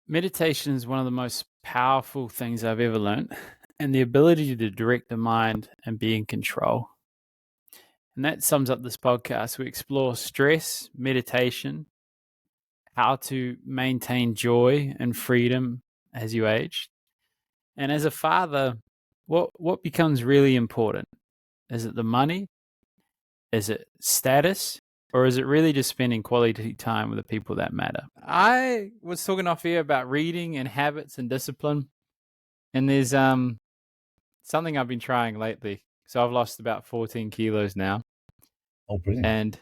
meditation is one of the most powerful things I've ever learned, and the ability to direct the mind and be in control. And that sums up this podcast. We explore stress, meditation, how to maintain joy and freedom as you age. And as a father, what becomes really important? Is it the money? Is it status? Or is it really just spending quality time with the people that matter? I was talking off here about reading and habits and discipline. And there's something I've been trying lately. So I've lost about 14 kilos now. Oh, brilliant.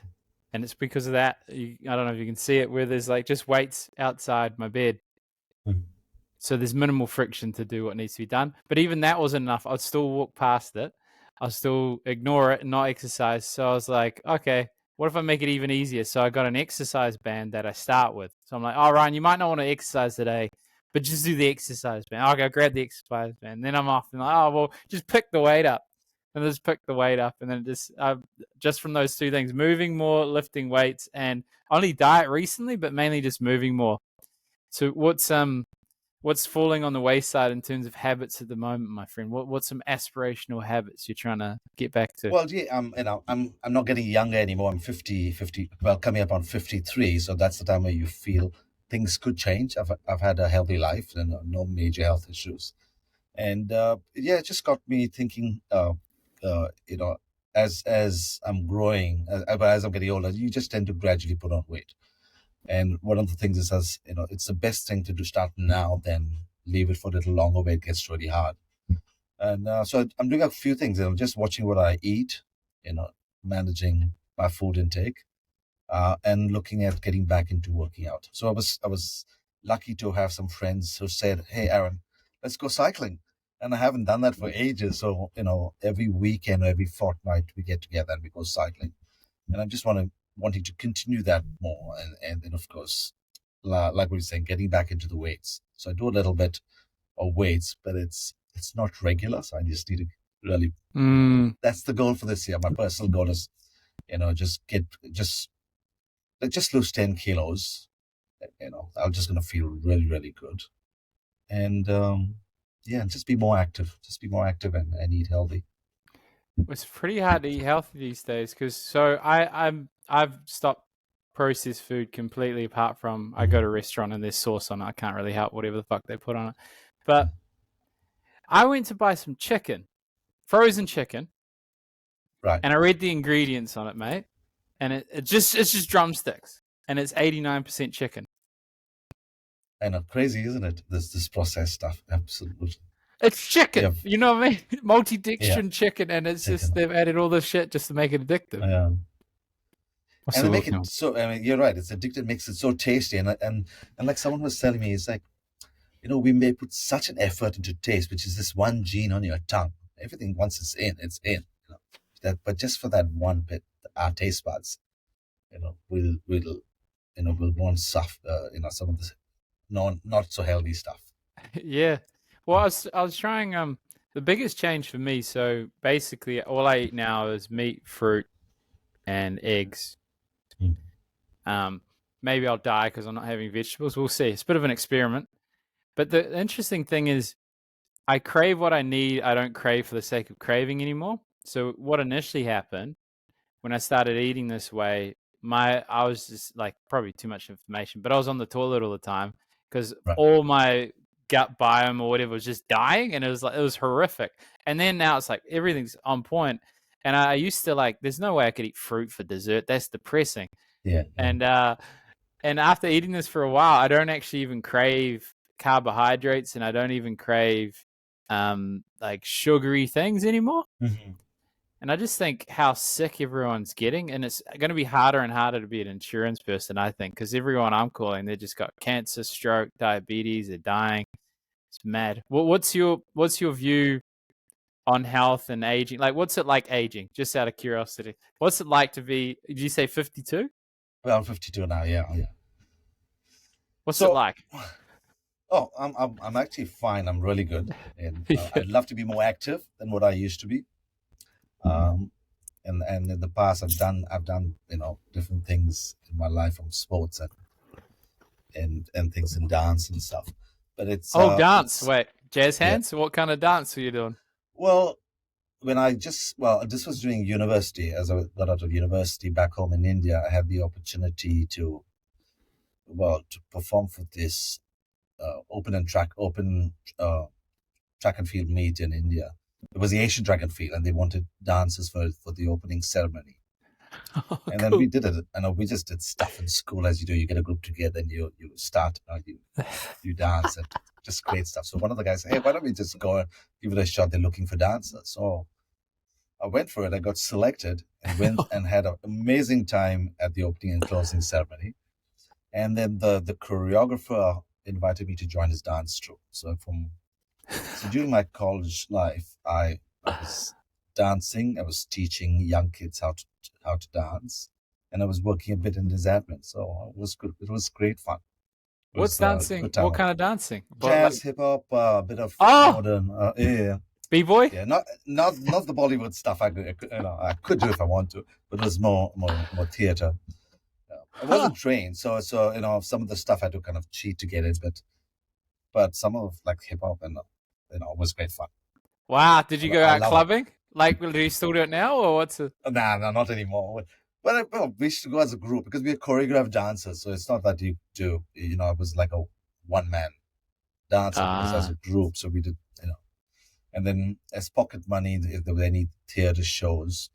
And it's because of that. I don't know if you can see it, where there's like just weights outside my bed. So there's minimal friction to do what needs to be done. But even that wasn't enough. I'd still walk past it. I'll still ignore it and not exercise. So I was like, okay, what if I make it even easier? So I got an exercise band that I start with. So I'm like, oh, Ryan, you might not want to exercise today, but just do the exercise band. Okay, I'll grab the exercise band. Then I'm off and like, oh, well, just pick the weight up. And just pick the weight up. And then just from those two things, moving more, lifting weights, and only diet recently, but mainly just moving more. So what's falling on the wayside in terms of habits at the moment, my friend? What's some aspirational habits you're trying to get back to? Well, yeah, I'm not getting younger anymore. I'm 50, well, coming up on 53. So that's the time where you feel things could change. I've had a healthy life and no major health issues. And it just got me thinking, as I'm growing, as I'm getting older, you just tend to gradually put on weight. And one of the things is, it's the best thing to do start now than leave it for a little longer where it gets really hard. And so I'm doing a few things. I'm just watching what I eat, managing my food intake, and looking at getting back into working out. So I was lucky to have some friends who said, "Hey, Aaron, let's go cycling." And I haven't done that for ages. So, every weekend or every fortnight we get together and we go cycling. And I'm just wanting to continue that more. And then, of course, like what you're saying, getting back into the weights. So I do a little bit of weights, but it's not regular. So I just need to really, that's the goal for this year. My personal goal is, just lose 10 kilos. I'm just going to feel really, really good. And, just be more active. Just be more active and eat healthy. It's pretty hard to eat healthy these days because I've stopped processed food completely. Apart from I go to a restaurant and there's sauce on it, I can't really help whatever the fuck they put on it. But I went to buy some chicken, frozen chicken, right? And I read the ingredients on it, mate, and it's just drumsticks, and it's 89% chicken. I know, crazy, isn't it? This processed stuff, absolutely. It's chicken, you know what I mean? Multi-dextrin chicken, and it's chicken. Just they've added all this shit just to make it addictive. Yeah. And they make it so. I mean, you're right. It's addictive, makes it so tasty, and like someone was telling me, it's like, we may put such an effort into taste, which is this one gene on your tongue. Everything once it's in. But just for that one bit, our taste buds, will want stuff. Some of the not so healthy stuff. Yeah. Well, I was trying the biggest change for me. So basically, all I eat now is meat, fruit, and eggs. Maybe I'll die because I'm not having vegetables. We'll see. It's a bit of an experiment. But the interesting thing is, I crave what I need. I don't crave for the sake of craving anymore. So what initially happened when I started eating this way, I was just like, probably too much information, but I was on the toilet all the time because all my gut biome or whatever was just dying, and it was horrific. And then now it's like everything's on point. And I used to there's no way I could eat fruit for dessert. That's depressing. Yeah. And after eating this for a while, I don't actually even crave carbohydrates, and I don't even crave sugary things anymore. Mm-hmm. And I just think how sick everyone's getting, and it's going to be harder and harder to be an insurance person, I think, because everyone I'm calling, they just got cancer, stroke, diabetes, they're dying. It's mad. What's your view on health and aging? Like, what's it like aging? Just out of curiosity, what's it like to be? Did you say 52? Well, I'm 52 now. Yeah. What's it like? Oh, I'm actually fine. I'm really good, and I'd love to be more active than what I used to be. And in the past, I've done different things in my life from sports, and and things in dance and stuff. But it's dance. it's Wait, jazz yeah. hands? What kind of dance were you doing? Well, this was during university. As I got out of university back home in India, I had the opportunity to perform for this open track and field meet in India. It was the Asian track and field, and they wanted dancers for the opening ceremony. And then we did it, and we just did stuff in school as you do. You get a group together, and you start, you dance, and just great stuff. So one of the guys said, "Hey, why don't we just go and give it a shot? They're looking for dancers." So I went for it. I got selected and went and had an amazing time at the opening and closing ceremony. And then the choreographer invited me to join his dance troupe. So during my college life, I was dancing. I was teaching young kids how to dance, and I was working a bit in his admin. So it was good. It was great fun. What's dancing? What kind of dancing? Jazz, hip hop, a bit of modern. Yeah. B-boy? Yeah, not the Bollywood stuff. I could do if I want to, but it was more theater. I wasn't trained, so some of the stuff I had to kind of cheat to get it, but some of like hip hop and it was great fun. Wow, did you go out clubbing? Like, do you still do it now, or what's it? Nah, not anymore. But we should go as a group because we're choreographed dancers, so it's not that you do. It was like a one-man dance. It was as a group, so we did. And then as pocket money, if there were any theater shows,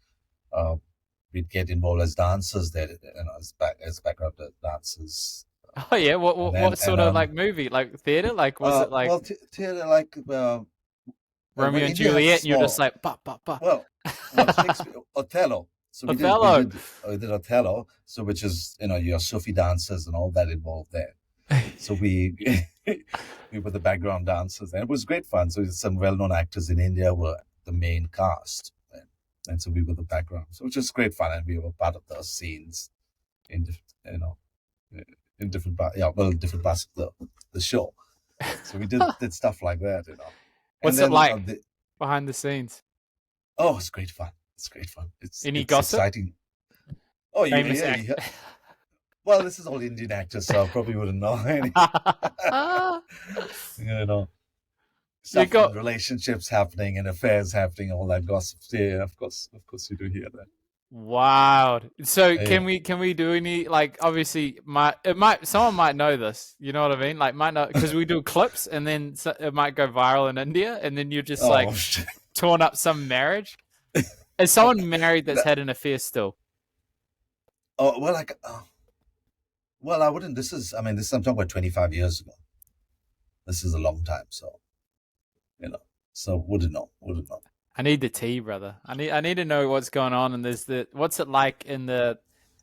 we'd get involved as dancers there, as background dancers. Oh yeah, what sort of like movie, like theater, like was it like? Well, theater like Romeo and Juliet, and you're just like, bah, bah, bah. Well, Othello. So Othello. We did Othello, so which is your Sufi dancers and all that involved there. So we were the background dancers, and it was great fun. So some well-known actors in India were the main cast, and so we were the background. So which was great fun, and we were part of those scenes in different parts of the show. So we did stuff like that, What's it like behind the scenes? Oh, it's great fun. It's gossip? Exciting. Oh, yeah. Well, this is all Indian actors, so I probably wouldn't know any. Relationships happening and affairs happening, all that gossip. Yeah, of course you do hear that. Wow. So can we do any, like, obviously someone might know this, you know what I mean? Like might know, because we do clips and then it might go viral in India and then you're just torn up some marriage. Is someone married that's had an affair still? Oh, well, I wouldn't. I'm talking about 25 years ago. This is a long time, so wouldn't know. I need the tea, brother. I need to know what's going on, and what's it like in the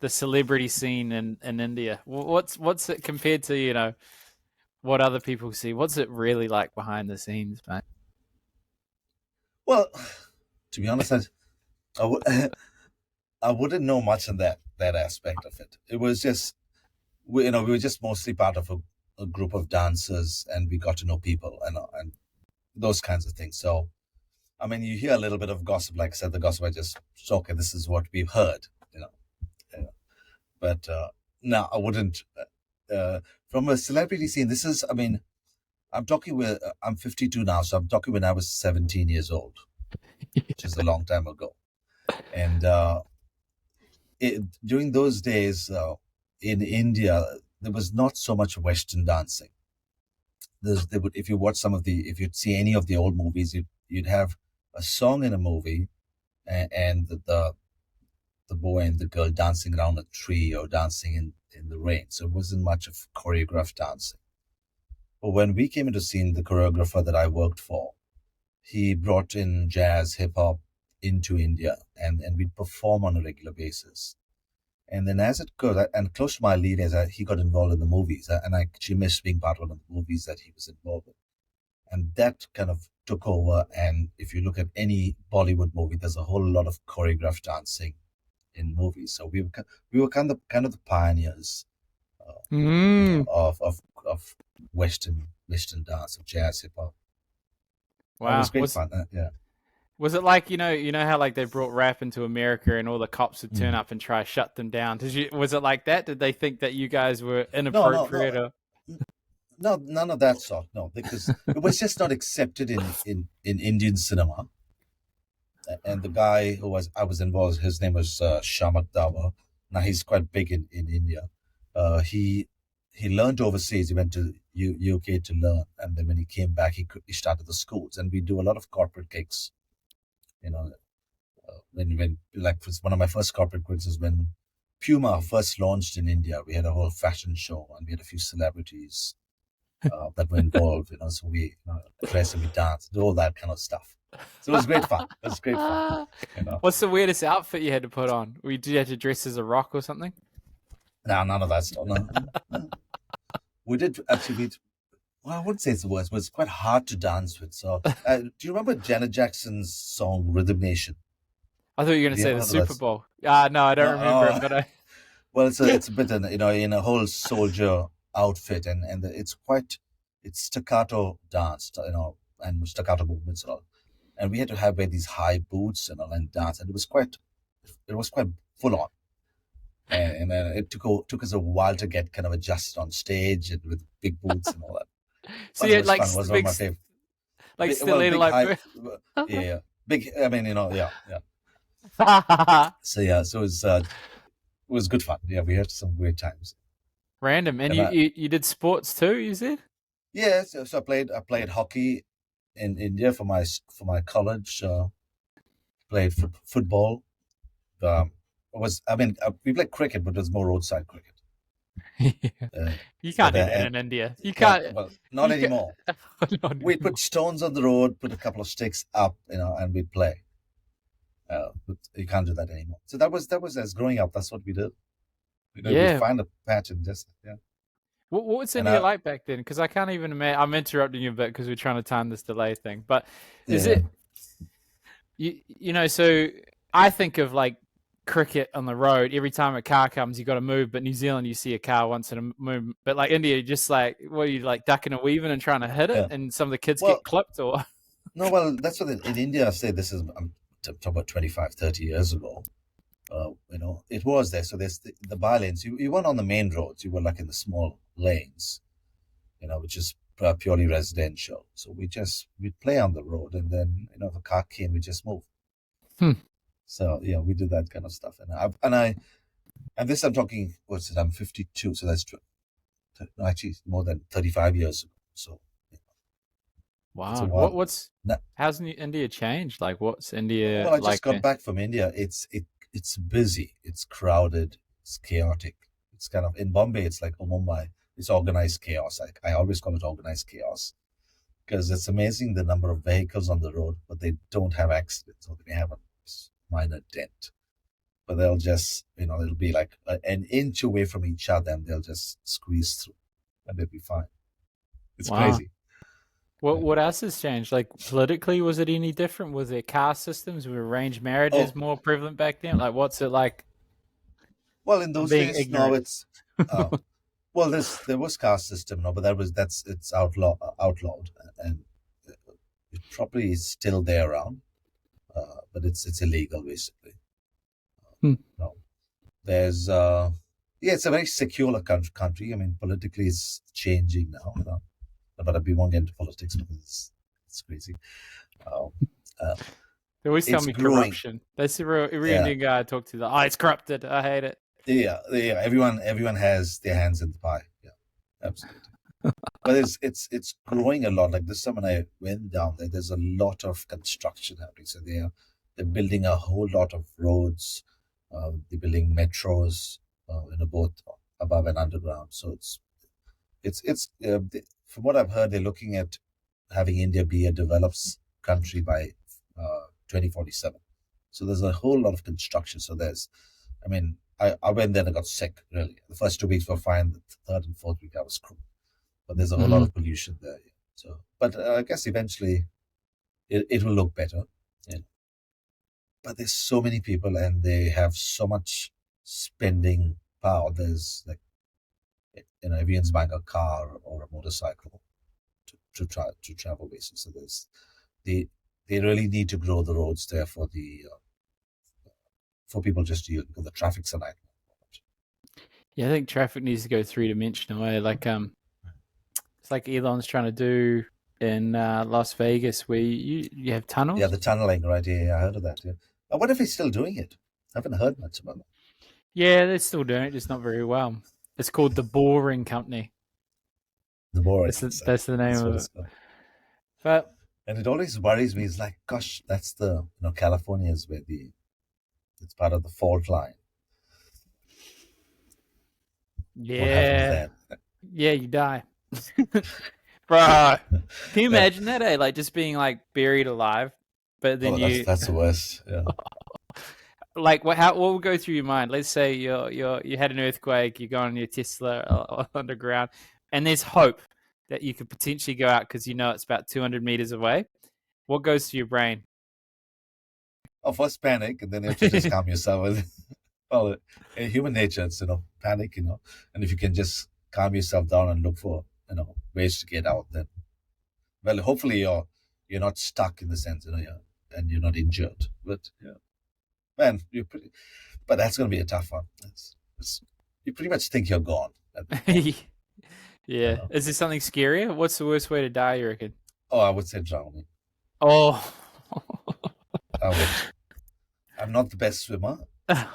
celebrity scene in India? What's it compared to what other people see? What's it really like behind the scenes, mate? Well, to be honest, I wouldn't know much on that aspect of it. It was just we were just mostly part of a group of dancers, and we got to know people and those kinds of things. So. I mean, you hear a little bit of gossip, like I said, the gossip. I just okay, this is what we've heard, But no, I wouldn't. From a celebrity scene, this is. I mean, I'm 52 now, so I'm talking when I was 17 years old, which is a long time ago. And during those days in India, there was not so much Western dancing. If you'd see any of the old movies, you'd have a song in a movie and the boy and the girl dancing around a tree or dancing in the rain. So it wasn't much of choreographed dancing. But when we came into scene, the choreographer that I worked for, he brought in jazz, hip hop into India and we'd perform on a regular basis. And then as it goes, and close to my lead, he got involved in the movies, and I actually missed being part of one of the movies that he was involved in. And that kind of took over. And if you look at any Bollywood movie, there's a whole lot of choreographed dancing in movies. So we were kind of the pioneers of Western dance, of jazz, hip hop. Wow, it was great fun. Yeah. Was it like you know how like they brought rap into America and all the cops would turn up and try to shut them down? Was it like that? Did they think that you guys were inappropriate? No. No, none of that sort. No, because it was just not accepted in Indian cinema. And the guy I was involved, his name was Shamak Dawa. Now he's quite big in India. He learned overseas. He went to UK to learn, and then when he came back, he started the schools. And we do a lot of corporate gigs. You know, when like one of my first corporate gigs is when Puma first launched in India. We had a whole fashion show, and we had a few celebrities that were involved. So we dress and we dance, do all that kind of stuff. So it was great fun. It was great fun. What's the weirdest outfit you had to put on? Did you have to dress as a rock or something? No, none of that stuff. No. We did actually. Well, I wouldn't say it's the worst, but it's quite hard to dance with. So, do you remember Janet Jackson's song "Rhythm Nation"? I thought you were going to say the Super Bowl. No, I don't remember it, but well, it's a bit in a whole soldier outfit, and it's staccato dance, and staccato movements and all. And we had to wear these high boots and dance, and it was quite full on. And it took us a while to get kind of adjusted on stage and with big boots and all that. So yeah, like fun. Was one of my favorite. Like stiletto, like yeah, big. I mean, yeah. So yeah, so it was good fun. Yeah, we had some great times. Random, and you did sports too, you said? Yeah, so I played hockey in India for my college. Played football. We played cricket, but it was more roadside cricket. You can't do that in India. You can't. Well, not anymore. We'd put stones on the road, put a couple of sticks up, and we'd play. But you can't do that anymore. So that was as growing up. That's what we did. We'd find a patch and just What was India like back then? Because I can't even imagine. I'm interrupting you a bit because we're trying to time this delay thing. But is it? So I think of like cricket on the road. Every time a car comes, you got to move. But New Zealand, you see a car once in a move. But like India, just like what are you like ducking and weaving and trying to hit it, and some of the kids get clipped or. No, well, that's what in India I say. This is I'm talking about 25, 30 years ago. It was there. So there's the bylanes. You weren't on the main roads. You were like in the small lanes, which is purely residential. So we'd play on the road, and then if a car came, we just move. So we did that kind of stuff. And this I'm talking. I'm 52, so that's actually more than 35 years ago. So. Wow. How's India changed? Like, what's India? Well, I just got back from India. It's busy. It's crowded. It's chaotic. It's kind of in Bombay. It's like Mumbai. It's organized chaos. I always call it organized chaos because it's amazing the number of vehicles on the road, but they don't have accidents or they have a minor dent. But they'll just, it'll be like an inch away from each other, and they'll just squeeze through, and they'll be fine. It's crazy. What else has changed? Like politically, was it any different? Was there caste systems? Were arranged marriages more prevalent back then? Like, what's it like? Well, in those days, no, it's well, there was caste system, no, but it's outlawed, and it probably is still there around, but it's illegal basically. No, there's it's a very secular country. I mean, politically, it's changing now. But we won't get into politics because it's crazy. They always tell me corruption. That's every Indian guy I talk to. It's corrupted. I hate it. Yeah. Everyone has their hands in the pie. Yeah, absolutely. But it's growing a lot. Like this summer, when I went down there, there's a lot of construction happening. So they're building a whole lot of roads. They're building metros, both above and underground. So it's from what I've heard, they're looking at having India be a developed country by 2047. So there's a whole lot of construction. So I went there and I got sick, really. The first 2 weeks were fine. The third and fourth week, I was screwed. But there's a whole lot of pollution there. Yeah. So, but I guess eventually it will look better. Yeah. But there's so many people and they have so much spending power. There's like, everyone's buying a car or a motorcycle to travel basis. So they really need to grow the roads there for people just to use because the traffic's a nightmare. Yeah, I think traffic needs to go 3-dimensional. Like It's like Elon's trying to do in Las Vegas, where you have tunnels. Yeah, the tunneling, right? Yeah, I heard of that. Yeah. I wonder if he's still doing it. I haven't heard much about it. Yeah, they're still doing it, just not very well. It's called the Boring Company. The boring. That's the name That's what of it's it. called. But And it always worries me. It's like, gosh, that's California is where it's part of the fault line. What happens yeah, then? yeah, you die, bro. Can you imagine that? Eh? Like just being like buried alive, but then That's the worst. Yeah. like what would go through your mind? Let's say you had an earthquake, you're going on your Tesla underground, and there's hope that you could potentially go out because you know it's about 200 meters away. What goes through your brain? Oh, first panic, and then you have to just calm yourself. Well, in human nature, it's panic, and if you can just calm yourself down and look for ways to get out, then well, hopefully you're not stuck in the sense, and you're not injured. But yeah, man, but that's going to be a tough one. You pretty much think you're gone. Yeah. Is there something scarier? What's the worst way to die, you reckon? Oh, I would say drowning. Oh. I would. I'm not the best swimmer. Yeah,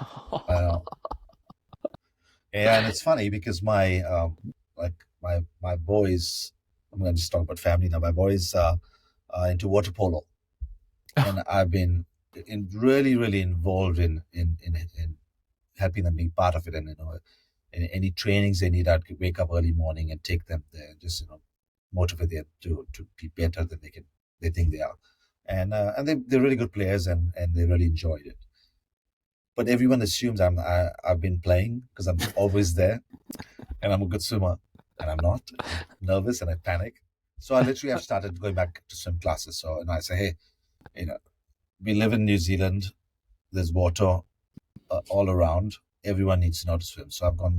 and it's funny because my boys. I'm going to just talk about family now. My boys are into water polo, and I've been really, really involved in helping them be part of it, and in any trainings they need, I'd wake up early morning and take them there, and just motivate them to be better than they think they are, and they're really good players, and they really enjoyed it. But everyone assumes I've been playing because I'm always there, and I'm a good swimmer, and I'm not. I'm nervous and I panic, so I literally have started going back to swim classes. So I say, hey, we live in New Zealand. There's water all around. Everyone needs to know how to swim. So I've gone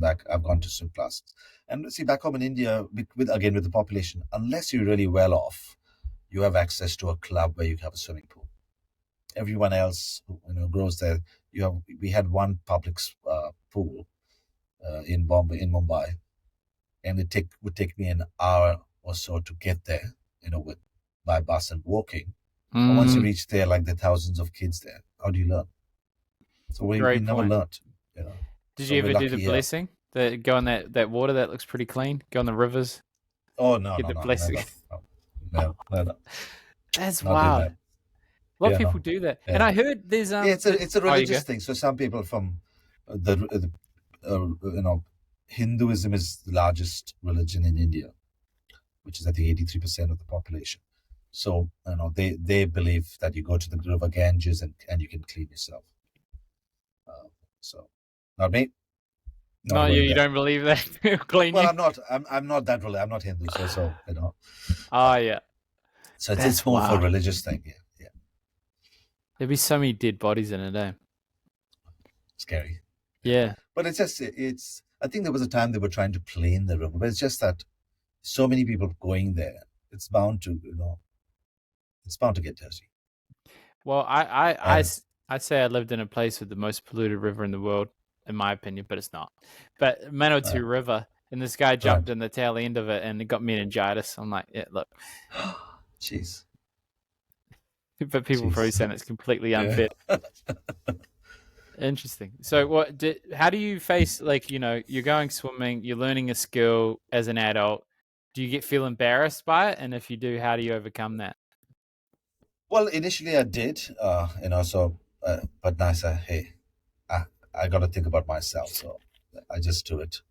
to swim classes. And see, back home in India, with the population, unless you're really well off, you have access to a club where you have a swimming pool. Everyone else, grows there. We had one public pool in Mumbai, and it would take me an hour or so to get there, by bus and walking. And once you reach there, like there are thousands of kids there, how do you learn? So we never learned. Did so you ever do the lucky, blessing? Go in that water that looks pretty clean? Go in the rivers? Oh, no, Get no, the no, blessing. no. That's Not wild. that. A lot of people do that. Yeah. And I heard there's it's a religious thing. So some people from Hinduism is the largest religion in India, which is I think 83% of the population. So they believe that you go to the river Ganges and you can clean yourself. So not me. No, you don't believe that? Clean Well, you? I'm not. I'm not that religious. I'm not Hindu. So Oh yeah. So it's more for a religious thing. Yeah. There'd be so many dead bodies in it, eh? Scary. Yeah. But it's. I think there was a time they were trying to clean the river, but it's just that so many people going there, it's bound to get dirty. Well, I say I lived in a place with the most polluted river in the world, in my opinion, but it's not. But Manawatu River, and this guy jumped in the tail end of it, and it got meningitis. I'm like, yeah, look. Jeez. But people probably saying it's completely unfair. Yeah. Interesting. So, how do you face, you're going swimming, you're learning a skill as an adult. Do you feel embarrassed by it? And if you do, how do you overcome that? Well, initially I did, but now I say, hey, I got to think about myself. So I just do it.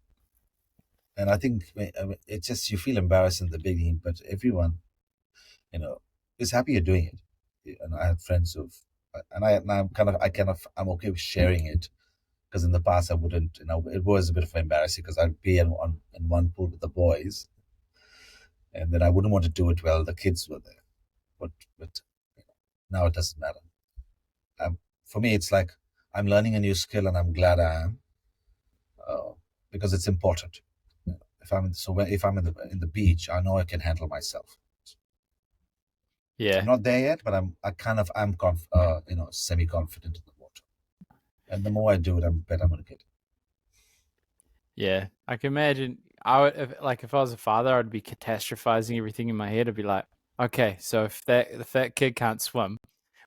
And I think it's just, you feel embarrassed in the beginning, but everyone, is happy you're doing it. And I have friends I'm okay with sharing it, because in the past I wouldn't, it was a bit of embarrassing because I'd be in one pool with the boys, and then I wouldn't want to do it while the kids were there. But now it doesn't matter. For me, it's like I'm learning a new skill, and I'm glad I am, because it's important. If I'm in the beach, I know I can handle myself. Yeah, I'm not there yet, but I'm semi-confident in the water. And the more I do it, I'm better I'm going to get it. Yeah, I can imagine. I would, if I was a father, I'd be catastrophizing everything in my head. I'd be like, okay, so if that kid can't swim,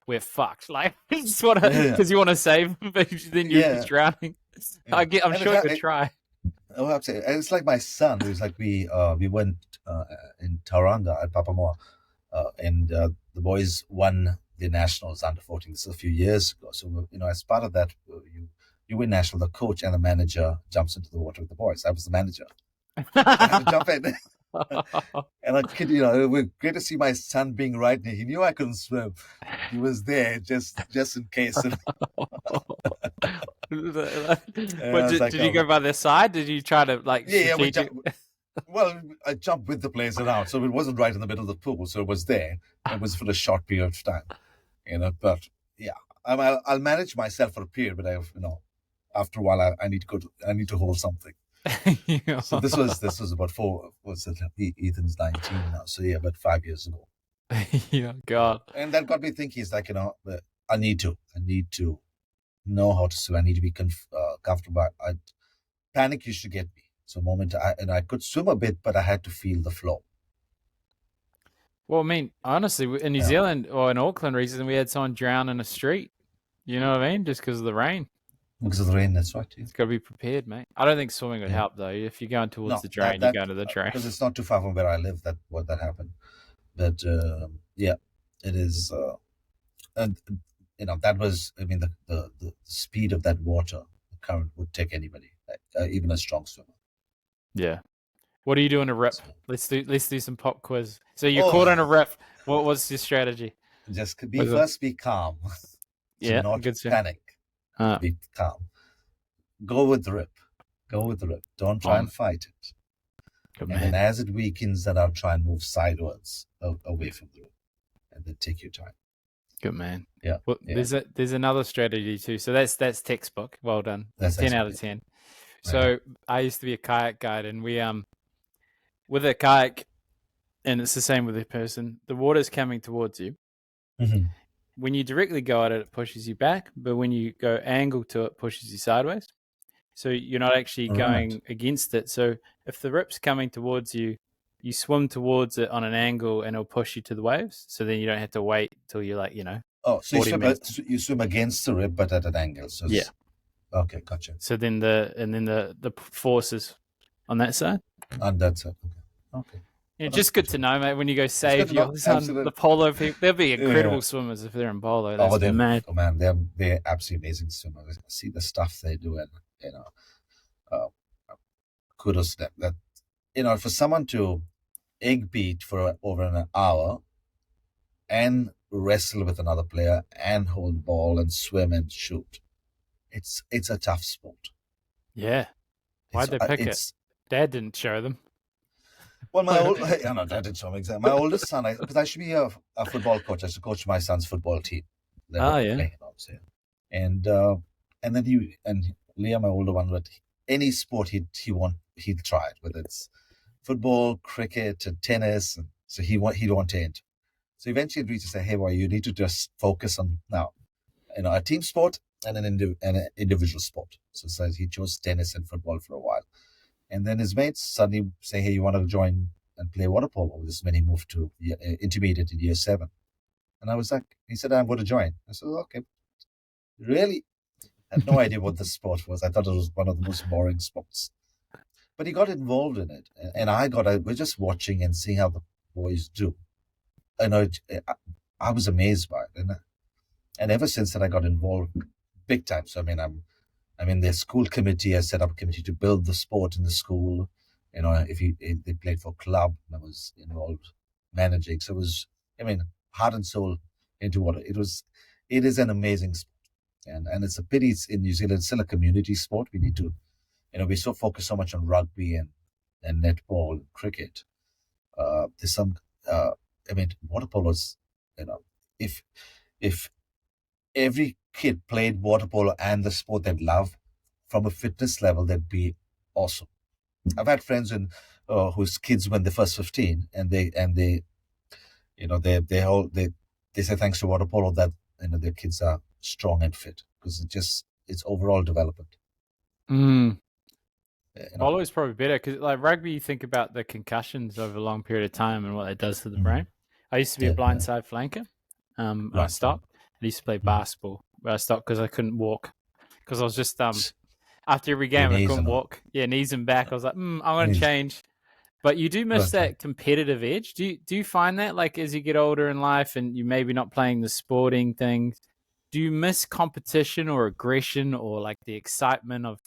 we're fucked. Like, you just want to, Yeah, because you want to save him, but then you're yeah, just drowning. yeah. I'm And sure you'd try. oh, absolutely. And it's like my son. It was like we went in Tauranga at Papamoa, and the boys won the nationals under 14. This is a few years ago. So as part of that, you win national. The coach and the manager jumps into the water with the boys. I was the manager. I had to jump in. And I kid it was great to see my son being right there. He knew I couldn't swim. He was there just in case. And What I was did like, you go by their side? Did you try to yeah, strategic? well, I jumped with the players around, so it wasn't right in the middle of the pool. So it was there. It was for a short period of time, But yeah, I'll manage myself for a period, but after a while, I need to I need to hold something. So this was about Ethan's 19 now, so yeah, about 5 years ago. Yeah, God. And that got me thinking. It's like I need to know how to swim. I need to be comfortable. Panic used to get me. So I could swim a bit, but I had to feel the flow. Well, I mean, honestly, in New Zealand or in Auckland recently, we had someone drown in a street. You know what I mean? Just because of the rain. Because of the rain, that's right. Yeah. It's got to be prepared, mate. I don't think swimming would help though. If you're going towards the drain, you're going to the drain. Because it's not too far from where I live. That happened. But yeah, it is. And that was. I mean, the speed of that water, the current would take anybody, even a strong swimmer. Yeah. What are you doing to rip? Let's do some pop quiz. So you're caught on a rip. What was your strategy? Just be calm. Yeah, not good panic. Be calm. Go with the rip. Don't try and fight it. Good and then as it weakens, then I'll try and move sideways away from the rip, and then take your time. Good man. Yeah. Well, yeah. There's another strategy too. So that's textbook. Well done. That's 10 out of 10. So I used to be a kayak guide, and we with a kayak, and it's the same with a person. The water's coming towards you. Mm-hmm. When you directly go at it, it pushes you back. But when you go angle to it, pushes you sideways. So you're not actually going against it. So if the rip's coming towards you, you swim towards it on an angle, and it'll push you to the waves. So then you don't have to wait till you're like, Oh, so you swim against the rip, but at an angle. So yeah. Okay, gotcha. So then the forces on that side. On that side. Okay. Yeah, just good to know, mate. When you go save your son, the Polo people, they'll be incredible swimmers if they're in Polo. They're mad. Oh man, they're absolutely amazing swimmers. I see the stuff they do, and kudos to them. That for someone to egg beat for over an hour, and wrestle with another player, and hold the ball, and swim and shoot, it's a tough sport. Yeah. Why'd they pick it? Dad didn't show them. Well, Dad didn't show me exactly. My oldest son, because I should be a football coach. I should coach my son's football team. Yeah. And then Liam, my older one, but any sport he'd try it, whether it's football, cricket, and tennis. And so he'd want to enter. So eventually agreed to say, hey, boy, you need to just focus on now, a team sport and an individual sport. So he chose tennis and football for a while. And then his mates suddenly say, hey, you want to join and play water polo? This is when he moved to intermediate in year 7. And I was like, he said, I'm going to join. I said, okay. Really? I had no idea what the sport was. I thought it was one of the most boring sports. But he got involved in it. And we're just watching and seeing how the boys do. I was amazed by it. And ever since then, I got involved big time. So, I'm in their school committee. I set up a committee to build the sport in the school. If they played for club, I was involved managing. So it was, heart and soul into water. It is an amazing sport. And it's a pity it's in New Zealand. It's still a community sport. We need to, we so focus so much on rugby and netball and cricket. There's some, water polo is, if every kid played water polo and the sport they love, from a fitness level, that'd be awesome. I've had friends whose kids when they're first 15, and they say thanks to water polo that their kids are strong and fit, because it's overall development. Polo is probably better because, like rugby, you think about the concussions over a long period of time and what it does to the brain. I used to be a blindside flanker. I stopped. I used to play basketball, but I stopped because I couldn't walk. Because I was just after every game I couldn't walk. Yeah, knees and back. I was like, I'm going to change. But you do miss that competitive edge. Do you find that, like, as you get older in life and you maybe not playing the sporting things, do you miss competition or aggression or like the excitement of?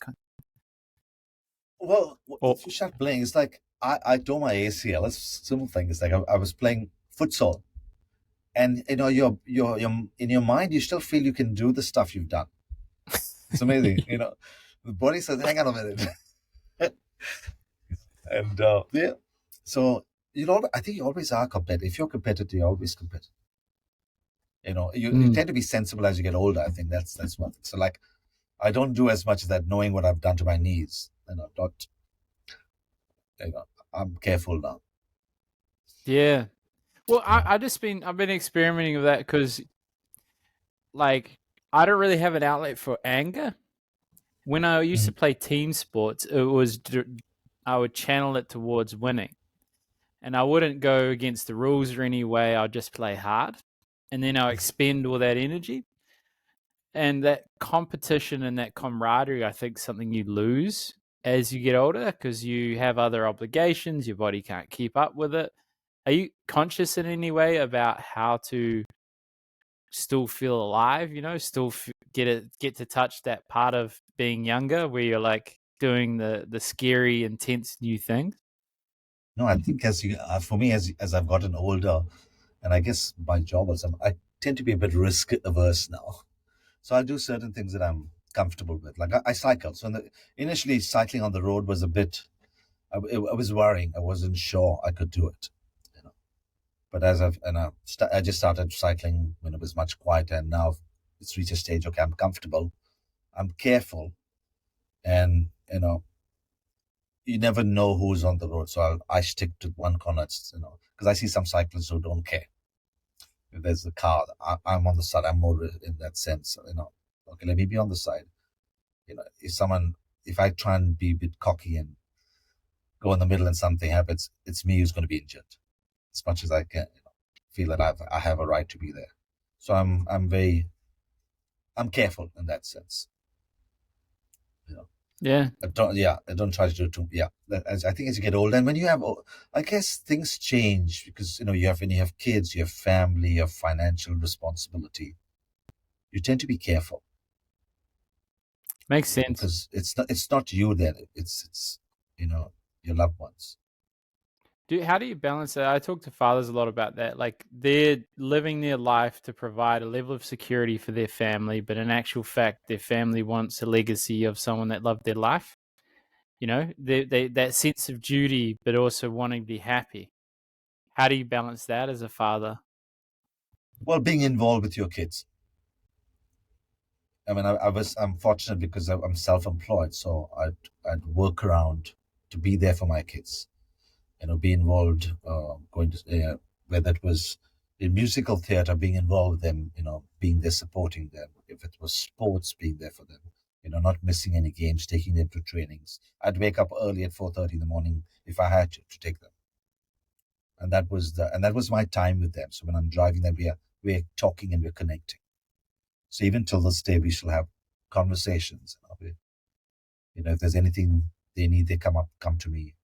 Well, if you start playing, it's like I tore my ACL. It's a simple thing. It's like I was playing futsal, and you're in your mind, you still feel you can do the stuff you've done. It's amazing. The body says, "Hang on a minute," and yeah. So I think you always are competitive. If you're competitive, you're always competitive. You tend to be sensible as you get older. I think that's one thing. So like, I don't do as much of that, knowing what I've done to my knees. Not. I'm careful now. Yeah. Well, I've been experimenting with that because, like, I don't really have an outlet for anger. When I used to play team sports, it was I would channel it towards winning, and I wouldn't go against the rules or any way. I'd just play hard, and then I'll expend all that energy. And that competition and that camaraderie, I think, something you lose as you get older because you have other obligations. Your body can't keep up with it. Are you conscious in any way about how to still feel alive? Still get to touch that part of being younger where you're like doing the scary, intense new things? No, I think for me, as I've gotten older, and I guess my job also, I tend to be a bit risk averse now. So I do certain things that I'm comfortable with. Like I cycle. So initially, cycling on the road was a bit. I was worrying. I wasn't sure I could do it. But as I just started cycling when it was much quieter, and now it's reached a stage. Okay, I'm comfortable. I'm careful, and you never know who's on the road. So I stick to one corner, because I see some cyclists who don't care. If there's a car, I'm on the side. I'm more in that sense, okay, let me be on the side. If I try and be a bit cocky and go in the middle and something happens, it's me who's going to be injured. As much as I can feel that I have a right to be there. So I'm careful in that sense. Yeah. I don't try to do too. Yeah, I think as you get older, and when you have, I guess things change because when you have kids, you have family, you have financial responsibility. You tend to be careful. Makes sense. Because it's not you then. It's your loved ones. How do you balance that? I talk to fathers a lot about that. Like, they're living their life to provide a level of security for their family, but in actual fact, their family wants a legacy of someone that loved their life. They that sense of duty, but also wanting to be happy. How do you balance that as a father? Well, being involved with your kids. I mean, I'm fortunate because I'm self-employed, so I'd work around to be there for my kids. Be involved, going to whether it was in musical theater, being involved with them, being there supporting them. If it was sports, being there for them, not missing any games, taking them to trainings. I'd wake up early at 4:30 in the morning if I had to take them, and that was my time with them. So when I'm driving them, we're talking and we're connecting. So even till this day, we shall have conversations. If there's anything they need, they come to me.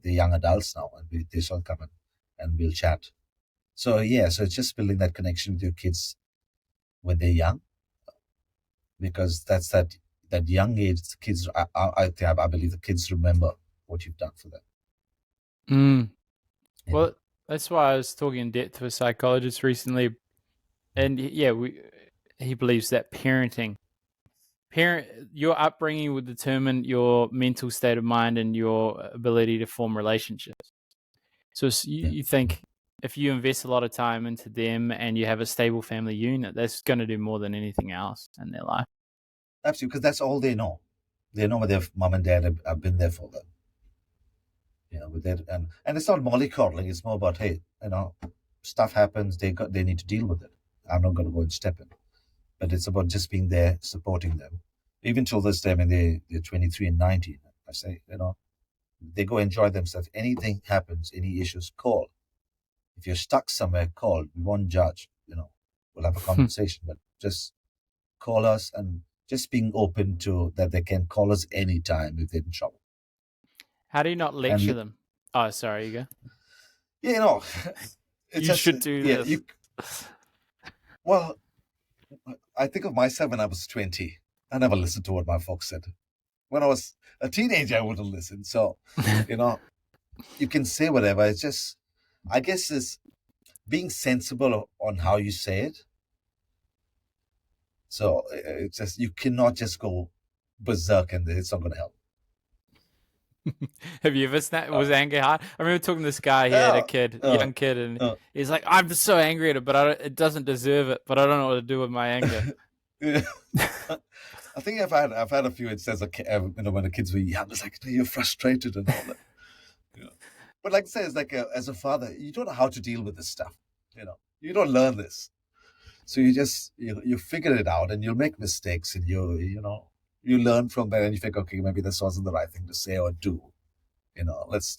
They're young adults now, and they shall come in and we'll chat. So so it's just building that connection with your kids when they're young, because that's that young age. The kids, I believe the kids remember what you've done for them. Well, that's why I was talking in depth to a psychologist recently, and he believes that your upbringing will determine your mental state of mind and your ability to form relationships. So you think if you invest a lot of time into them and you have a stable family unit, that's going to do more than anything else in their life. Absolutely, because that's all they know. They know their mom and dad have been there for them. With that, and it's not mollycoddling. It's more about, hey, stuff happens. They need to deal with it. I'm not going to go and step in, but it's about just being there, supporting them. Even till this day, I mean, they're 23 and 19. I say, they go enjoy themselves. Anything happens, any issues, call. If you're stuck somewhere, call. We won't judge. We'll have a conversation, but just call us, and just being open to that they can call us anytime if they're in trouble. How do you not lecture And them? Oh, sorry, you go. it's You should do this. Well, I think of myself when I was 20. I never listened to what my folks said. When I was a teenager, I wouldn't listen. So, you can say whatever. It's just, I guess, it's being sensible on how you say it. So it's just, you cannot just go berserk and it's not going to help. Have you ever was anger hard? I remember talking to this guy. He had a young kid, and he's like, "I'm just so angry at it, but it doesn't deserve it. But I don't know what to do with my anger." I think I've had a few instances of, when the kids were young, it's like, you're frustrated and all that. But like I say, it's like as a father, you don't know how to deal with this stuff. You don't learn this, so you just you figure it out, and you'll make mistakes, and you learn from that, and you think, okay, maybe this wasn't the right thing to say or do. As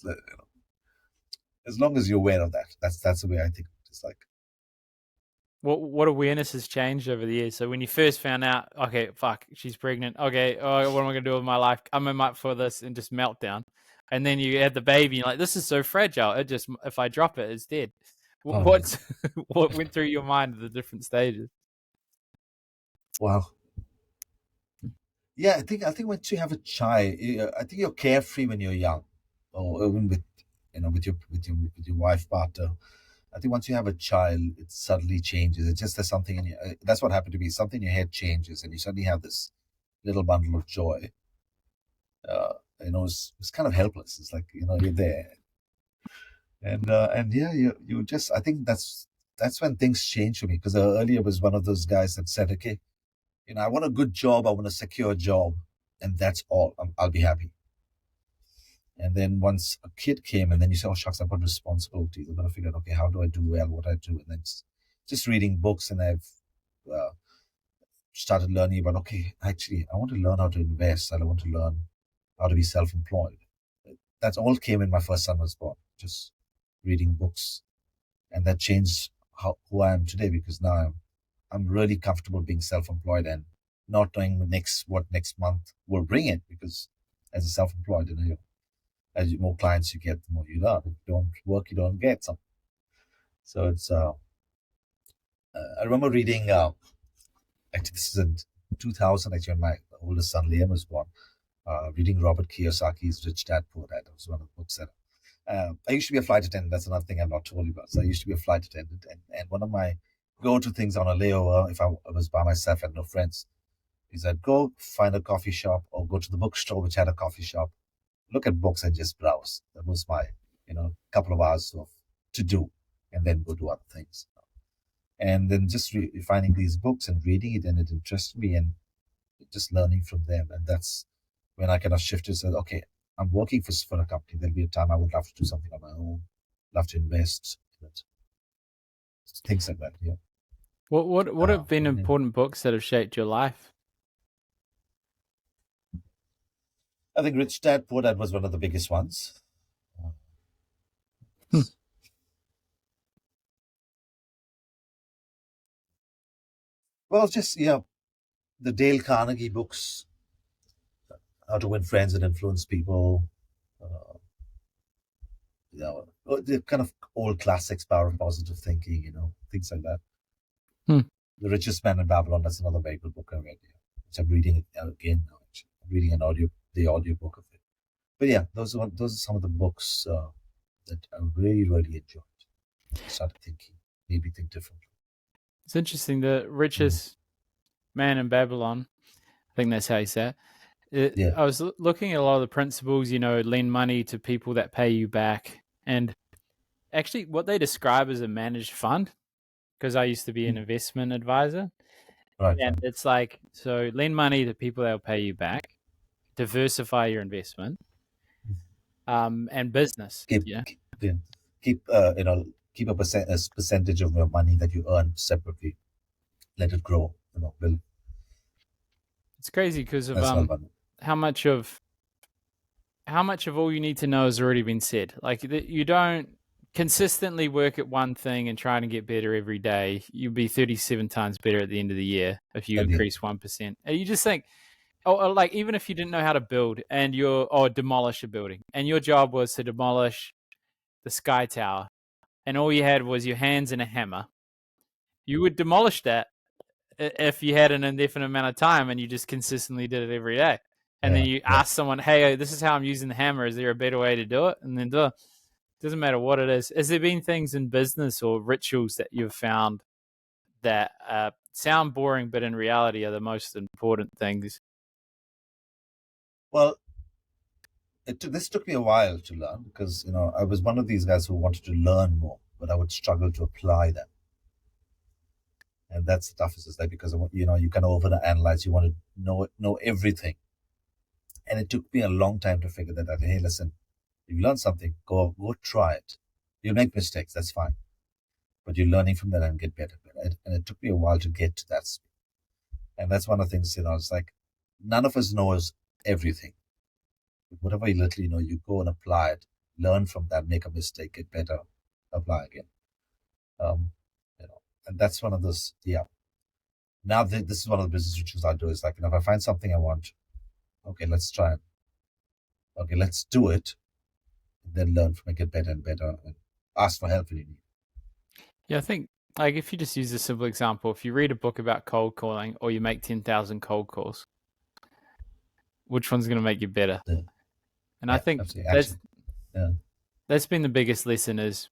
long as you're aware of that, that's the way I think it's like. What awareness has changed over the years? So when you first found out, okay, fuck, she's pregnant. Okay, what am I gonna do with my life? I'm up for this, and just meltdown. And then you had the baby, and you're like, this is so fragile. If I drop it, it's dead. What went through your mind at the different stages? Wow. Yeah, I think once you have a child, I think you're carefree when you're young, or even with your wife, partner. I think once you have a child, it suddenly changes. It's just there's something in your. That's what happened to me. Something in your head changes, and you suddenly have this little bundle of joy. It's kind of helpless. It's like you're there, and yeah, you just. I think that's when things change for me, because earlier I was one of those guys that said, okay, I want a good job, I want a secure job, and that's all. I'll be happy. And then once a kid came, and then you say, oh, shucks, I've got responsibilities. I've got to figure out, okay, how do I do well what I do? And then just reading books, and I've started learning about, okay, actually, I want to learn how to invest, and I want to learn how to be self-employed. That all came when my first son was born, just reading books. And that changed who I am today, because now I'm really comfortable being self-employed and not knowing what next month will bring in, because as a self-employed, as more clients you get, the more you learn. If you don't work, you don't get something. So it's, I remember reading, actually this is in 2000, actually when my oldest son Liam was born, reading Robert Kiyosaki's Rich Dad Poor Dad. That was one of the books that, I used to be a flight attendant. That's another thing I've not told you about. So I used to be a flight attendant, and one of my go-to things on a layover, if I was by myself and no friends, is I'd go find a coffee shop or go to the bookstore which had a coffee shop, look at books and just browse. That was my, couple of hours to do, and then go do other things. And then just finding these books and reading it, and it interested me, and just learning from them. And that's when I kind of shifted and said, okay, I'm working for a company. There'll be a time I would love to do something on my own, love to invest, things like that. Yeah. What have been important books that have shaped your life? I think Rich Dad Poor Dad was one of the biggest ones. Well, just the Dale Carnegie books, How to Win Friends and Influence People. The kind of old classics, Power of Positive Thinking, things like that. The Richest Man in Babylon, that's another very good book I read, which I'm reading it again now, actually. I'm reading the audio book of it. But yeah, those are some of the books that I really, really enjoyed. I started maybe think differently. It's interesting. The Richest Man in Babylon, I think that's how you say it. Yeah. I was looking at a lot of the principles, lend money to people that pay you back. And actually what they describe as a managed fund, because I used to be an investment advisor. Right. And it's like, so lend money to people that will pay you back, diversify your investment, and business. Keep a percentage of your money that you earn separately. Let it grow, build. It's crazy because of how much of how much of all you need to know has already been said. Like you don't consistently work at one thing and trying to get better every day. You'll be 37 times better at the end of the year if you At the end. increase 1%. And you just think, like even if you didn't know how to build and demolish a building, and your job was to demolish the Sky Tower, and all you had was your hands and a hammer, you would demolish that if you had an indefinite amount of time and you just consistently did it every day. And then Yeah, you yeah. ask someone, hey, this is how I'm using the hammer. Is there a better way to do it? And then do it. Doesn't matter what it is. Has there been things in business or rituals that you've found that sound boring, but in reality are the most important things? Well, this took me a while to learn because I was one of these guys who wanted to learn more, but I would struggle to apply them, and that's the toughest. Is that because you can overanalyze, you want to know everything, and it took me a long time to figure that out. Hey, listen, if you learn something, go try it. You make mistakes, that's fine, but you're learning from that and get better. And it took me a while to get to that speed. And that's one of the things, it's like none of us knows everything. Whatever you little you go and apply it, learn from that, make a mistake, get better, apply again. And that's one of those. Yeah. Now this is one of the business rituals I do. Is like, if I find something I want, okay, let's try it. Okay, let's do it. Then learn from it, get better and better, and ask for help when you need. Yeah, I think like if you just use a simple example, if you read a book about cold calling or you make 10,000 cold calls, which one's going to make you better? Yeah. And I think that's been the biggest lesson is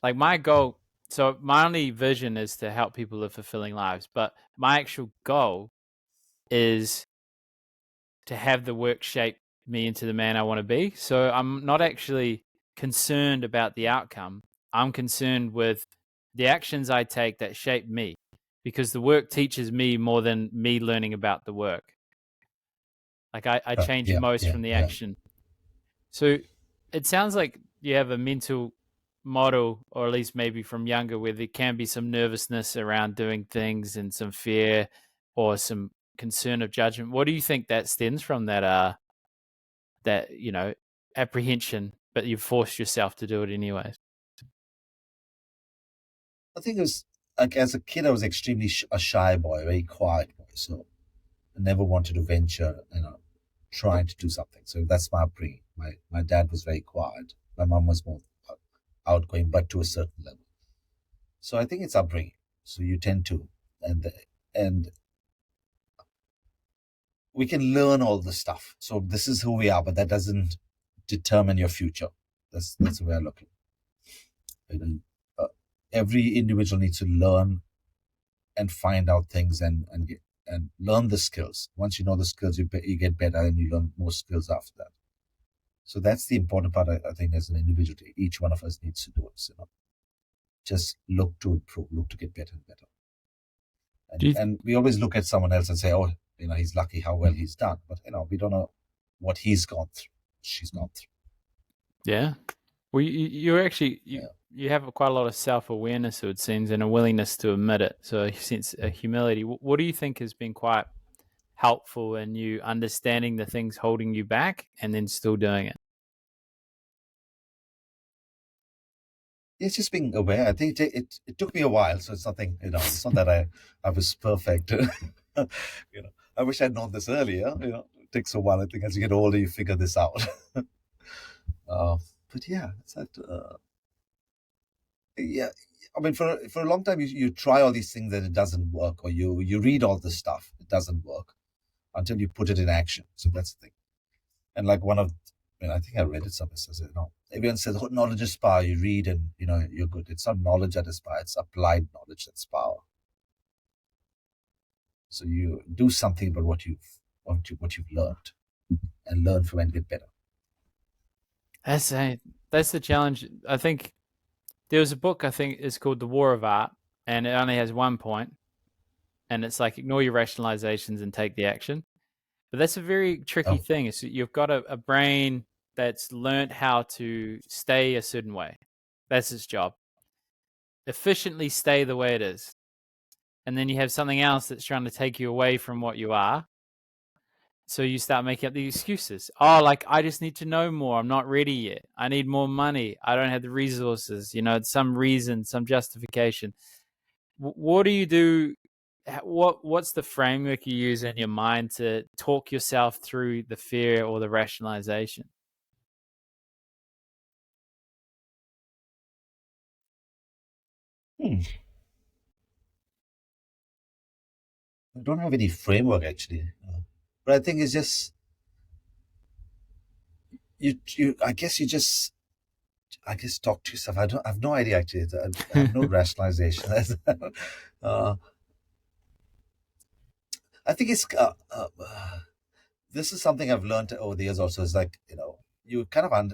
like my goal. So my only vision is to help people live fulfilling lives, but my actual goal is to have the work shape me into the man I want to be. So I'm not actually concerned about the outcome. I'm concerned with the actions I take that shape me, because the work teaches me more than me learning about the work. Like I change most from the action. So it sounds like you have a mental model, or at least maybe from younger, where there can be some nervousness around doing things and some fear or some concern of judgment. What do you think that stems from, that apprehension, but you've forced yourself to do it anyways? I think it was like as a kid, I was extremely a shy boy, very quiet boy. So I never wanted to venture, trying to do something. So that's my upbringing. My dad was very quiet. My mom was more outgoing, but to a certain level. So I think it's upbringing. So you tend to, and we can learn all this stuff. So this is who we are, but that doesn't determine your future. That's the way I look at it. Every individual needs to learn and find out things and learn the skills. Once you know the skills, you get better and you learn more skills after that. So that's the important part, I think, as an individual. Each one of us needs to do it. Just look to improve, look to get better and better. And we always look at someone else and say, oh, he's lucky how well he's done. But, we don't know what he's gone through, she's gone through. Yeah. Well, you're actually, you have quite a lot of self-awareness, so it seems, and a willingness to admit it. So a sense of humility. What do you think has been quite helpful in you understanding the things holding you back and then still doing it? It's just being aware. I think it took me a while, so it's nothing. It's not that I was perfect. I wish I'd known this earlier. It takes a while. I think as you get older, you figure this out. But yeah, it's that. Yeah, I mean, for a long time, you try all these things and it doesn't work, or you read all this stuff, it doesn't work until you put it in action. So that's the thing. And like I think I read it somewhere. Says everyone says, oh, knowledge is power. You read and you're good. It's not knowledge that is power. It's applied knowledge that's power. So you do something about what you've learned, and learn from it and get better. That's the challenge. I think there was a book, I think it's called The War of Art, and it only has one point, and it's like ignore your rationalizations and take the action. But that's a very tricky thing. Is you've got a brain that's learned how to stay a certain way. That's its job. Efficiently stay the way it is. And then you have something else that's trying to take you away from what you are. So you start making up the excuses. Oh, like, I just need to know more. I'm not ready yet. I need more money. I don't have the resources. It's some reason, some justification. What do you do? What's the framework you use in your mind to talk yourself through the fear or the rationalization? I don't have any framework actually, but I think it's just you. I guess you just talk to yourself. I have no idea actually. I have no rationalization. I think it's this is something I've learned over the years. Also, is like you kind of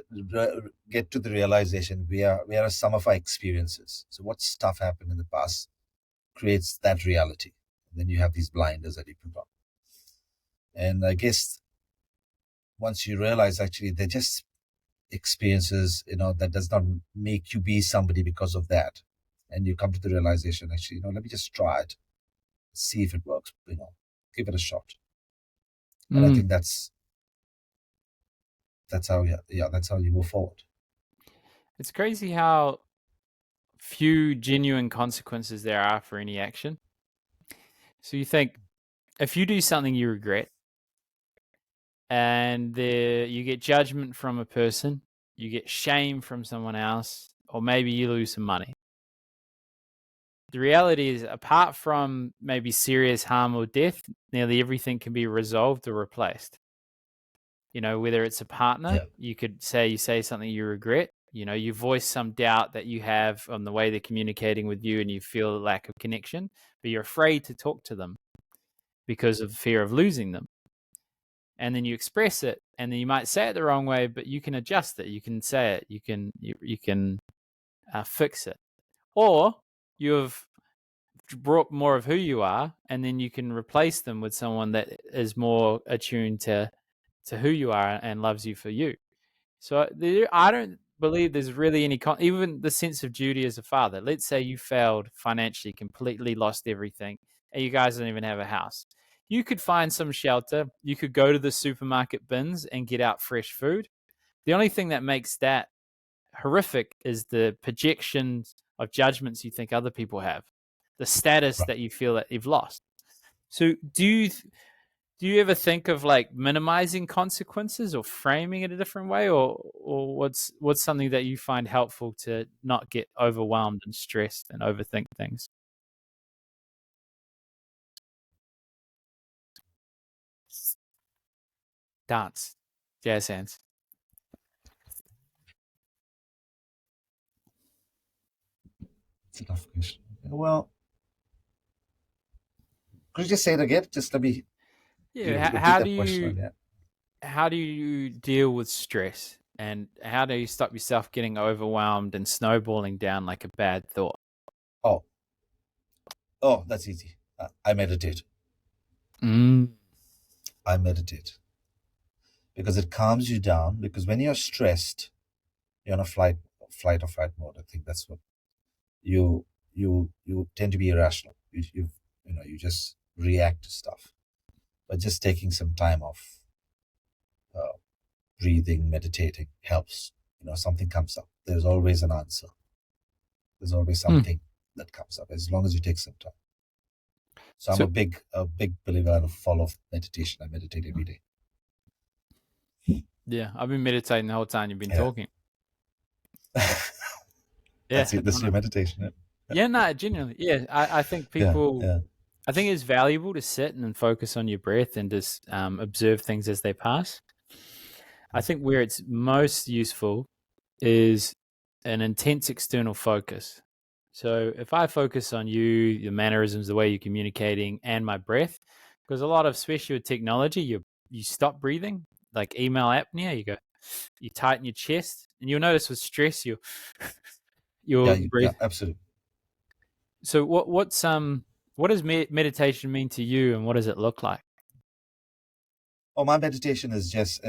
get to the realization we are a sum of our experiences. So what stuff happened in the past creates that reality. And then you have these blinders that you put on. And I guess once you realize actually they're just experiences, that does not make you be somebody because of that. And you come to the realization, actually, let me just try it, see if it works, give it a shot. And I think that's how you move forward. It's crazy how few genuine consequences there are for any action. So you think, if you do something you regret and you get judgment from a person, you get shame from someone else, or maybe you lose some money. The reality is, apart from maybe serious harm or death, nearly everything can be resolved or replaced. Whether it's a partner, you could say something you regret, you voice some doubt that you have on the way they're communicating with you and you feel a lack of connection, but you're afraid to talk to them because of fear of losing them. And then you express it, and then you might say it the wrong way, but you can adjust it. You can say it. You can fix it. Or you have brought more of who you are, and then you can replace them with someone that is more attuned to who you are and loves you for you. So I don't believe there's really any even the sense of duty as a father. Let's say you failed financially, completely lost everything, and you guys don't even have a house. You could find some shelter. You could go to the supermarket bins and get out fresh food. The only thing that makes that horrific is the projections of judgments you think other people have, the status that you feel that you've lost. So do you ever think of like minimizing consequences or framing it a different way, or what's something that you find helpful to not get overwhelmed and stressed and overthink things? Dance, jazz hands. It's a tough question. Well, could you just say it again? Just let me How repeat that question. how do you deal with stress, and how do you stop yourself getting overwhelmed and snowballing down like a bad thought? Oh, that's easy. I meditate. I meditate because it calms you down. Because when you're stressed, you're on a flight or fight mode. I think that's what you tend to be irrational. You just react to stuff. But just taking some time off, breathing, meditating helps. Something comes up. There's always an answer. There's always something that comes up as long as you take some time. So I'm a big believer and a follower of meditation. I meditate every day. Yeah, I've been meditating the whole time you've been talking. That's it. That's your meditation. Yeah, no, genuinely. Yeah, I think people. I think it's valuable to sit and focus on your breath and just observe things as they pass. I think where it's most useful is an intense external focus. So if I focus on you, your mannerisms, the way you're communicating, and my breath, because a lot of, especially with technology, you stop breathing, like email apnea. You tighten your chest, and you'll notice with stress, you'll breathe. Yeah, absolutely. So what does meditation mean to you, and what does it look like? Oh, my meditation is just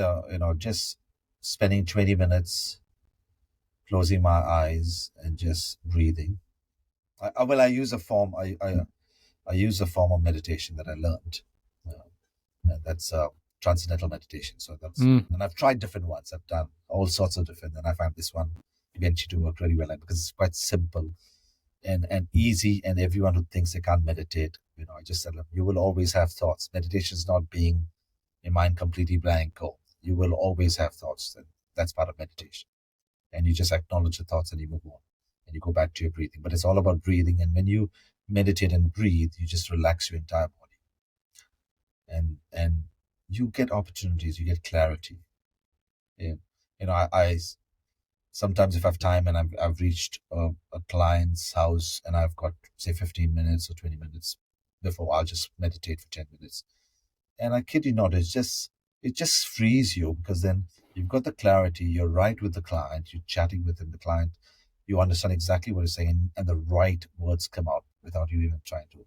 just spending 20 minutes closing my eyes and just breathing. I use a form. I use a form of meditation that I learned, and that's transcendental meditation. So and I've tried different ones. I've done all sorts of different, and I found this one eventually to work really well, because it's quite simple and easy. And everyone who thinks they can't meditate, I just tell them, you will always have thoughts. Meditation is not being your mind completely blank. You will always have thoughts, and that's part of meditation. And you just acknowledge the thoughts and you move on, and you go back to your breathing. But it's all about breathing. And when you meditate and breathe, you just relax your entire body, and you get opportunities, you get clarity. Yeah. I sometimes, if I have time and I've reached a client's house and I've got, say, 15 minutes or 20 minutes before, I'll just meditate for 10 minutes. And I kid you not, it just frees you, because then you've got the clarity, you're right with the client, you're chatting with him, the client, you understand exactly what he's saying, and the right words come out without you even trying to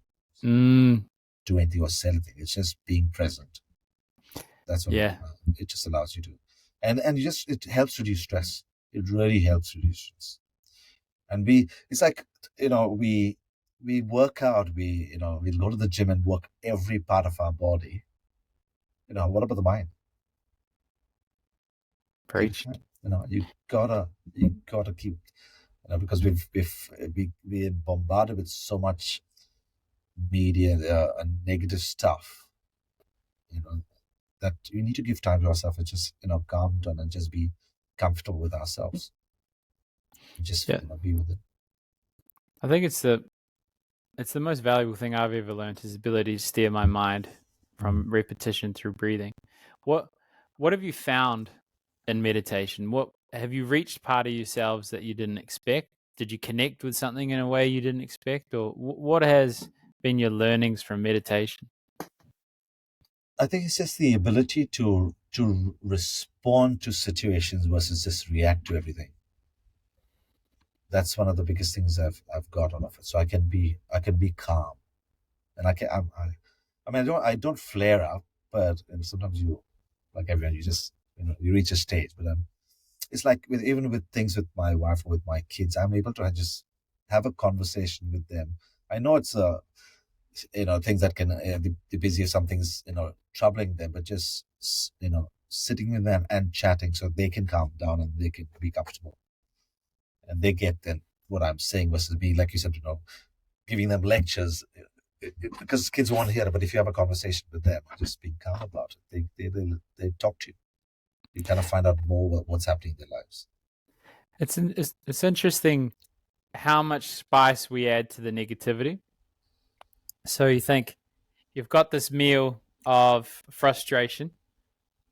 do anything or say anything. It's just being present. That's what it just allows you to. And it helps reduce stress. It really helps reduce stress. And it's like, we work out, we'll go to the gym and work every part of our body. What about the mind? Preach. You gotta keep, because we're bombarded with so much media and negative stuff, that we need to give time to ourselves and just, calm down and just be comfortable with ourselves. Just be with it. I think it's the most valuable thing I've ever learned, is the ability to steer my mind from repetition through breathing. What have you found in meditation? What have you reached part of yourselves that you didn't expect? Did you connect with something in a way you didn't expect, or what has been your learnings from meditation? I think it's just the ability to respond to situations versus just react to everything. That's one of the biggest things I've got out of it. So I can be calm, and I don't flare up, but sometimes you, like everyone, you just you reach a stage. But it's like even with things with my wife or with my kids, I'm able to just have a conversation with them. I know it's things that can be busy if something's troubling them, but just sitting with them and chatting so they can calm down and they can be comfortable, and they get then what I'm saying, versus me, like you said, giving them lectures, because kids want to hear it. But if you have a conversation with them, just being calm about it, they talk to you. You kind of find out more what's happening in their lives. It's interesting how much spice we add to the negativity. So you think you've got this meal of frustration,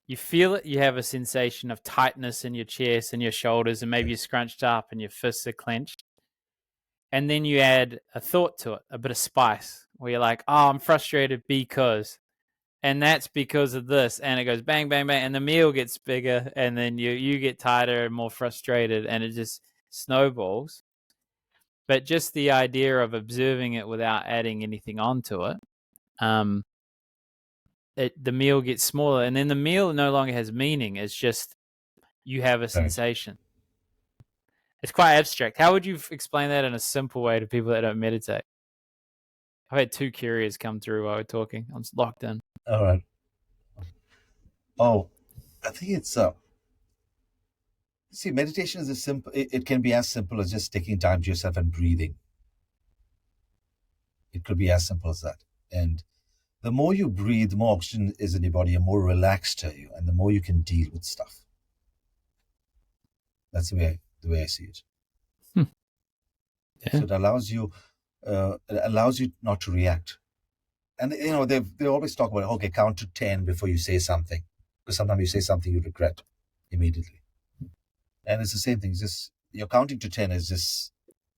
you feel it, you have a sensation of tightness in your chest and your shoulders, and maybe you're scrunched up and your fists are clenched. And then you add a thought to it, a bit of spice, where you're like, oh, I'm frustrated because, and that's because of this. And it goes bang, bang, bang. And the meal gets bigger, and then you get tighter and more frustrated, and it just snowballs. But just the idea of observing it without adding anything onto it, the meal gets smaller, and then the meal no longer has meaning. It's just you have a sensation. It's quite abstract. How would you explain that in a simple way to people that don't meditate? I've had 2 curious come through while we're talking. I'm locked in. All right. Oh, I think it's see, meditation is it can be as simple as just taking time to yourself and breathing. It could be as simple as that. And the more you breathe, the more oxygen is in your body, and more relaxed are you, and the more you can deal with stuff. That's the way I see it. Yeah. So it allows you not to react. And they always talk about, okay, count to 10 before you say something, because sometimes you say something you regret immediately. And it's the same thing. It's just your counting to 10 is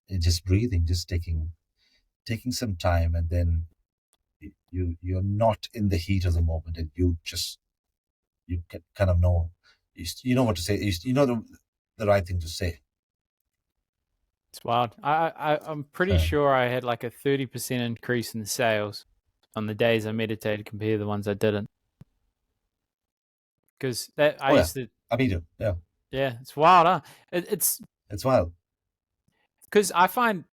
just breathing, just taking some time, and then you're not in the heat of the moment, and you can kind of know you know what to say. You know the right thing to say. It's wild. I'm pretty sure I had like a 30% increase in sales on the days I meditated compared to the ones I didn't. Because I used to. I mean, yeah. Yeah, it's wild, huh? It's wild. Because I find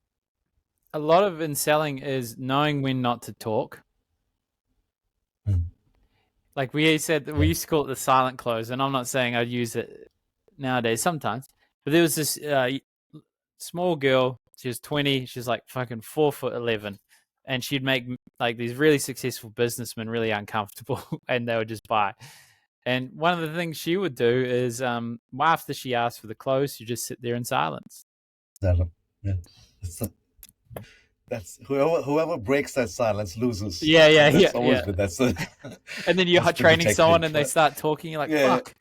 a lot of in selling is knowing when not to talk. Like we said, that we used to call it the silent close, and I'm not saying I'd use it nowadays sometimes, but there was this small girl. She was 20. She's like fucking 4'11", and she'd make like these really successful businessmen really uncomfortable, and they would just buy. And one of the things she would do is, after she asked for the close, she just sit there in silence. Yeah. That's whoever breaks that silence loses. Yeah. Been that's and then you're training someone, and they start talking. You're like, fuck,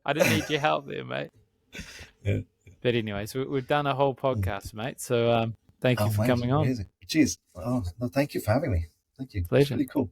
I didn't need your help there, mate. Yeah. But anyways, we've done a whole podcast, mate. So thank you for coming on. Amazing. Jeez. Oh, no, thank you for having me. Thank you. Pleasure. It's really cool.